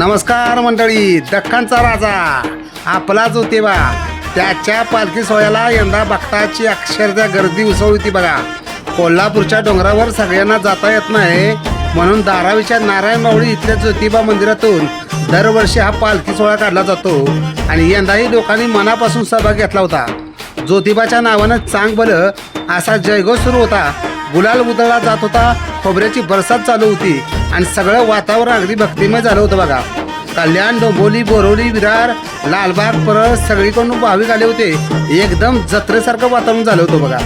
नमस्कार मंडळी, दख्खनचा राजा आपला ज्योतिबा त्याच्या पालखी सोहळ्याला यंदा भक्ताची अक्षरशः गर्दी उसळली होती बघा. कोल्हापूरच्या डोंगरावर सगळ्यांना जाता येत नाही म्हणून धारावीच्या नारायण माऊली इथल्या ज्योतिबा मंदिरातून दरवर्षी हा पालखी सोहळा काढला जातो आणि यंदाही लोकांनी मनापासून सहभाग घेतला होता. ज्योतिबाच्या नावानं चांग भलं असा जयघोष सुरू होता. गुलाल उधळला जात होता, खोबऱ्याची बरसात चालू होती आणि सगळं वातावरण अगदी भक्तिमय झालं होतं बघा. कल्याण, डोंबिवली, बोरवली, विरार, लालबाग, परळ सगळीकडून भाविक आले होते. एकदम जत्रेसारखं वातावरण झालं होतं बघा.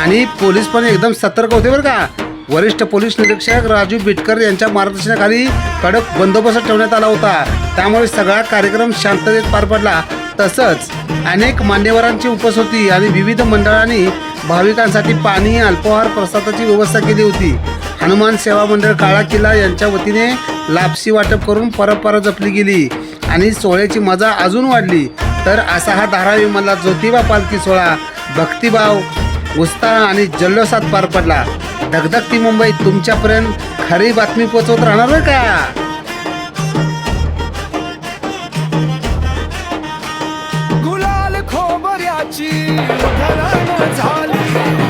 आणि पोलीस पण एकदम सतर्क होते बरं का. वरिष्ठ पोलीस निरीक्षक राजू बिटकर यांच्या मार्गदर्शनाखाली कडक बंदोबस्त ठेवण्यात आला होता. त्यामुळे सगळा कार्यक्रम शांततेत पार पडला. तसंच अनेक मान्यवरांची उपस्थिती आणि विविध मंडळांनी भाविकांसाठी पाणी, अल्पाहार, प्रसादाची व्यवस्था केली होती. हनुमान सेवा मंडळ काळा किल्ला यांच्या वतीने लापसी वाटप करून परंपरा जपली गेली आणि सोहळ्याची मजा अजून वाढली. तर असा हा धारावीमधला ज्योतिबा पालखी सोहळा भक्तिभाव, उत्साह आणि जल्लोषात पार पडला. धगधगती मुंबई तुमच्यापर्यंत खरी बातमी पोहोचवत राहणार बरं का. गुलाल खोबऱ्याची धरण झाली.